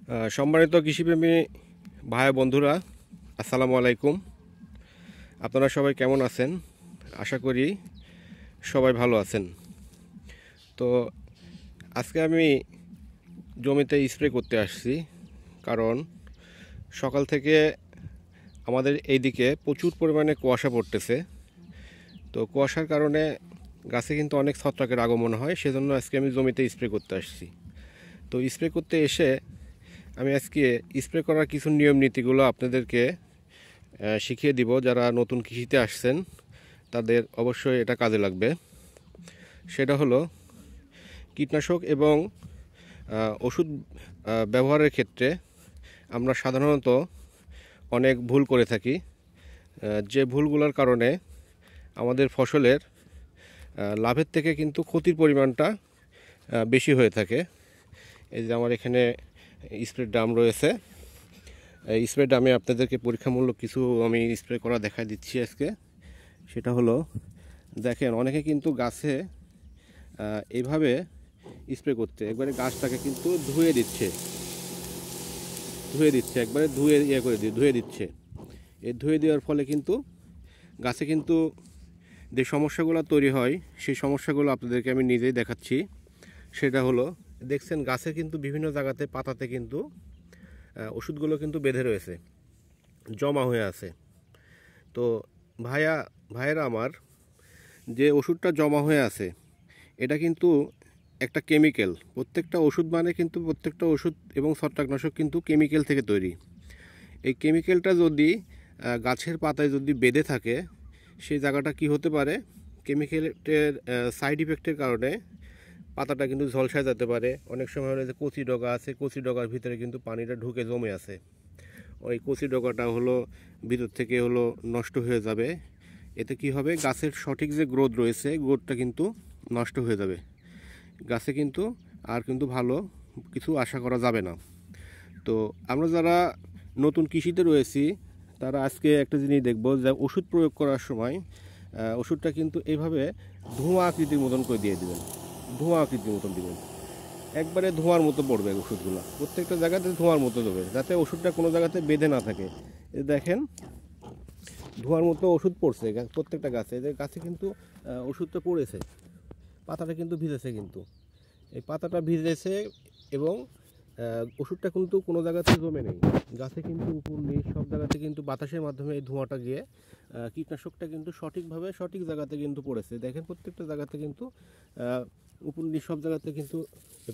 সম্মানিত কৃষিপ্রেমী ভাই বন্ধুরা, আসসালামু আলাইকুম। আপনারা সবাই কেমন আছেন? আশা করি সবাই ভালো আছেন। তো আজকে আমি জমিতে স্প্রে করতে আসছি, কারণ সকাল থেকে আমাদের এইদিকে প্রচুর পরিমাণে কুয়াশা পড়তেছে। তো কুয়াশার কারণে গাছে কিন্তু অনেক ছত্রাকের আগমন হয়, সেজন্য আজকে আমি জমিতে স্প্রে করতে আসছি। তো স্প্রে করতে এসে আমি আজকে স্প্রে করার কিছু নিয়ম নীতিগুলো আপনাদেরকে শিখিয়ে দিব। যারা নতুন কৃষিতে আসছেন তাদের অবশ্যই এটা কাজে লাগবে। সেটা হলো কীটনাশক এবং ওষুধ ব্যবহারের ক্ষেত্রে আমরা সাধারণত অনেক ভুল করে থাকি, যে ভুলগুলোর কারণে আমাদের ফসলের লাভের থেকে কিন্তু ক্ষতির পরিমাণটা বেশি হয়ে থাকে। এই যে আমার এখানে স্প্রে ড্রাম রয়েছে, এই স্প্রে ড্রামে আপনাদেরকে পরীক্ষামূলক কিছু আমি স্প্রে করা দেখা দিচ্ছি আজকে। সেটা হলো, দেখেন অনেকে কিন্তু গাছে এইভাবে স্প্রে করতে একবারে গাছটাকে কিন্তু ধুয়ে দিচ্ছে, একবারে ধুয়ে দিচ্ছে। এই ধুয়ে দেওয়ার ফলে কিন্তু গাছে কিন্তু যে সমস্যাগুলো তৈরি হয় সেই সমস্যাগুলো আপনাদেরকে আমি নিজেই দেখাচ্ছি। সেটা হলো, দেখছেন গাছে কিন্তু বিভিন্ন জায়গাতে পাতাতে কিন্তু ওষুধগুলো কিন্তু বেঁধে রয়েছে, জমা হয়ে আছে। তো ভাইয়েরা আমার, যে ওষুধটা জমা হয়ে আছে এটা কিন্তু একটা কেমিক্যাল। প্রত্যেকটা ওষুধ মানে কিন্তু প্রত্যেকটা ওষুধ এবং ছত্রাকনাশক কিন্তু কেমিক্যাল থেকে তৈরি। এই কেমিক্যালটা যদি গাছের পাতায় যদি বেঁধে থাকে, সেই জায়গাটা কি হতে পারে, কেমিক্যালের সাইড ইফেক্টের কারণে পাতাটা কিন্তু ঝলসায় যেতে পারে। অনেক সময় হলো যে কচি ডগা আছে, কচি ডগার ভিতরে কিন্তু পানিটা ঢুকে জমে আছে, ওই কচি ডগাটা হলো ভিতর থেকে হলো নষ্ট হয়ে যাবে। এতে কি হবে, গাছের সঠিক যে গ্রোথ রয়েছে গ্রোথটা কিন্তু নষ্ট হয়ে যাবে, গাছে কিন্তু আর কিন্তু ভালো কিছু আশা করা যাবে না। তো আমরা যারা নতুন কৃষিতে রয়েছি তারা আজকে একটা জিনিস দেখব, যে ওষুধ প্রয়োগ করার সময় ওষুধটা কিন্তু এইভাবে ধোঁয়া আকৃতির মতন করে দিয়ে দেবেন, ধোঁয়া আকৃতির মতন দিবেন, একবারে ধোঁয়ার মতো পড়বে ওষুধগুলো, প্রত্যেকটা জায়গাতে ধোঁয়ার মতো দেবে, যাতে ওষুধটা কোনো জায়গাতে বেঁধে না থাকে। এই দেখেন ধোঁয়ার মতো ওষুধ পড়ছে প্রত্যেকটা গাছে, যে গাছে কিন্তু ওষুধটা পড়েছে, পাতাটা কিন্তু ভিজেছে, কিন্তু এই পাতাটা ভিজেছে এবং ওষুধটা কিন্তু কোনো জায়গাতে জমে নেই, গাছে কিন্তু উপর নিচ সব জায়গাতে কিন্তু বাতাসের মাধ্যমে এই ধোঁয়াটা গিয়ে কীটনাশকটা কিন্তু সঠিকভাবে সঠিক জায়গাতে কিন্তু পড়েছে। দেখেন প্রত্যেকটা জায়গাতে কিন্তু উপর নিচ সব জায়গাতে কিন্তু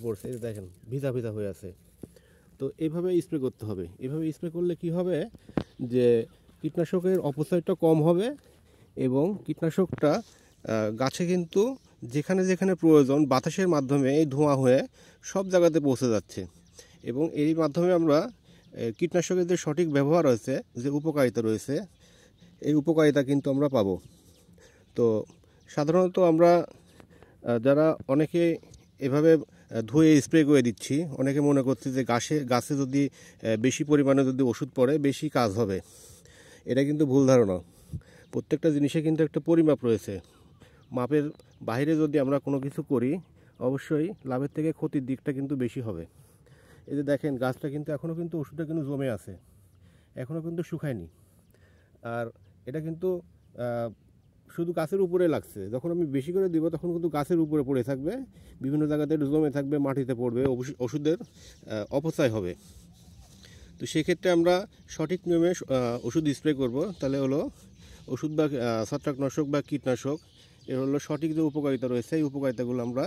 পড়ছে, দেখেন ভিজা ভিজা হয়ে আছে। তো এইভাবে স্প্রে করতে হবে। এভাবে স্প্রে করলে কি হবে, যে কীটনাশকের অপচয়টা কম হবে এবং কীটনাশকটা গাছে কিন্তু যেখানে যেখানে প্রয়োজন বাতাসের মাধ্যমে এই ধোঁয়া হয়ে সব জায়গাতে পৌঁছে যাচ্ছে, এবং এর মাধ্যমে আমরা কীটনাশকের যে সঠিক ব্যবহার রয়েছে, যে উপকারিতা রয়েছে, এই উপকারিতা কিন্তু আমরা পাবো। তো সাধারণত আমরা যারা অনেকে এভাবে ধুয়ে স্প্রে করে দিচ্ছি, অনেকে মনে করছে যে গাছে যদি বেশি পরিমাণে যদি ওষুধ পড়ে বেশি কাজ হবে। এটা কিন্তু ভুল ধারণা। প্রত্যেকটা জিনিসে কিন্তু একটা পরিমাপ রয়েছে, মাপের বাইরে যদি আমরা কোনো কিছু করি অবশ্যই লাভের থেকে ক্ষতির দিকটা কিন্তু বেশি হবে। এই যে দেখেন গাছটা কিন্তু এখনও কিন্তু ওষুধটা কিন্তু জমে আছে, এখনও কিন্তু শুকায়নি, আর এটা কিন্তু শুধু গাছের উপরে লাগছে। যখন আমি বেশি করে দিব তখন কিন্তু গাছের উপরে পড়ে থাকবে, বিভিন্ন জায়গাতে জমে থাকবে, মাটিতে পড়বে, ওষুধের অপচয় হবে। তো সেক্ষেত্রে আমরা সঠিক নিয়মে ওষুধ স্প্রে করব, তাহলে হলো ওষুধ বা ছত্রাকনাশক বা কীটনাশক এর হলো সঠিক যে উপকারিতা রয়েছে, এই উপকারিতাগুলো আমরা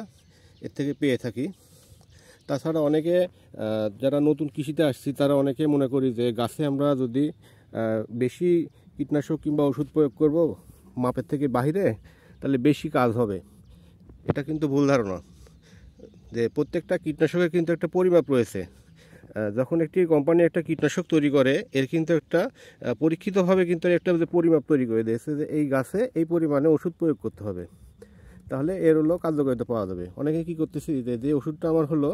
এর থেকে পেয়ে থাকি। তাছাড়া অনেকে যারা নতুন কৃষিতে আসছি তারা অনেকে মনে করি যে গাছে আমরা যদি বেশি কীটনাশক কিংবা ওষুধ প্রয়োগ করব মাপের থেকে বাইরে, তাহলে বেশি কাজ হবে। এটা কিন্তু ভুল ধারণা। যে প্রত্যেকটা কীটনাশকের কিন্তু একটা পরিমাপ রয়েছে। যখন একটি কোম্পানি একটা কীটনাশক তৈরি করে, এর কিন্তু একটা পরীক্ষিতভাবে কিন্তু একটা যে পরিমাপ তৈরি করে দিয়েছে, যে এই গাছে এই পরিমাণে ওষুধ প্রয়োগ করতে হবে, তাহলে এর হলো কার্যকারিতা পাওয়া যাবে। অনেকে কী করতেছি, যে ওষুধটা আমার হলো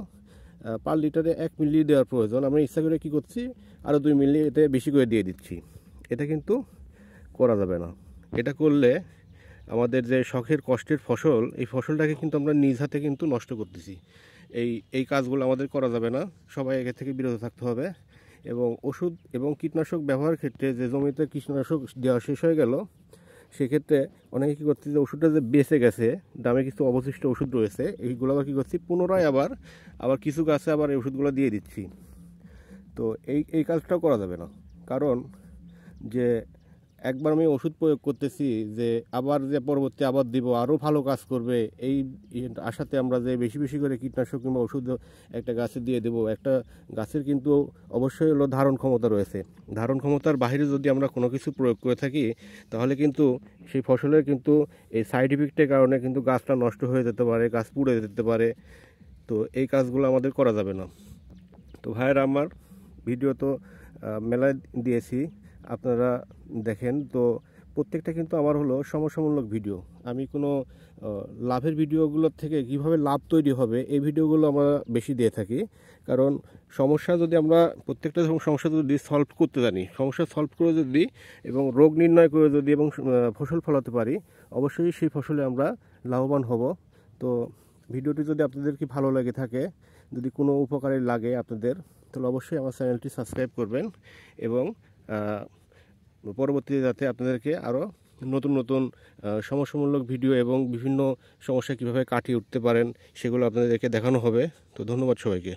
পার লিটারে 1 মিলি দেওয়ার প্রয়োজন, আমরা ইচ্ছা করে কী করছি আরও 2 মিলি এতে বেশি করে দিয়ে দিচ্ছি। এটা কিন্তু করা যাবে না। এটা করলে আমাদের যে শখের কষ্টের ফসল, এই ফসলটাকে কিন্তু আমরা নিজ হাতে কিন্তু নষ্ট করতেছি। এই কাজগুলো আমাদের করা যাবে না। সবাই এর থেকে বিরত থাকতে হবে। এবং ওষুধ এবং কীটনাশক ব্যবহারের ক্ষেত্রে যে জমিতে কীটনাশক দেওয়া শেষ হয়ে গেল, সেক্ষেত্রে অনেকে কী করছে, যে ওষুধটা যে বেঁচে গেছে, দামে কিছু অবশিষ্ট ওষুধ রয়েছে, এইগুলো আবার কী করছি, পুনরায় আবার কিছু গাছে আবার এই ওষুধগুলো দিয়ে দিচ্ছি। তো এই কাজটাও করা যাবে না। কারণ যে একবার আমি ওষুধ প্রয়োগ করতেছি, যে আবার যে পরবর্তী আবার দিব, আরও ভালো কাজ করবে, এই আশাতে আমরা যে বেশি বেশি করে কীটনাশক কিংবা ওষুধ একটা গাছে দিয়ে দেবো। একটা গাছের কিন্তু অবশ্যই হলো ধারণ ক্ষমতা রয়েছে। ধারণ ক্ষমতার বাইরে যদি আমরা কোনো কিছু প্রয়োগ করে থাকি, তাহলে কিন্তু সেই ফসলের কিন্তু এই সাইড ইফেক্টের কারণে কিন্তু গাছটা নষ্ট হয়ে যেতে পারে, গাছ পুড়ে যেতে পারে। তো এই কাজগুলো আমাদের করা যাবে না। তো ভাইয়েরা, আমার ভিডিও তো মেলায় দিয়েছি, আপনারা দেখেন। তো প্রত্যেকটা কিন্তু আমার হলো সমস্যামূলক ভিডিও। আমি কোনো লাভের ভিডিওগুলোর থেকে কিভাবে লাভ তৈরি হবে এই ভিডিওগুলো আমরা বেশি দিয়ে থাকি। কারণ সমস্যা যদি আমরা প্রত্যেকটা সমস্যা যদি সলভ করতে জানি, সমস্যা সলভ করে যদি এবং রোগ নির্ণয় করে যদি এবং ফসল ফলাতে পারি, অবশ্যই সেই ফসলে আমরা লাভবান হব। তো ভিডিওটি যদি আপনাদেরকে ভালো লেগে থাকে, যদি কোনো উপকারে লাগে আপনাদের, তাহলে অবশ্যই আমার চ্যানেলটি সাবস্ক্রাইব করবেন এবং পরবর্তীতে যাতে আপনাদেরকে আরও নতুন নতুন সমস্যামূলক ভিডিও এবং বিভিন্ন সমস্যা কীভাবে কাটিয়ে উঠতে পারেন সেগুলো আপনাদেরকে দেখানো হবে। তো ধন্যবাদ সবাইকে।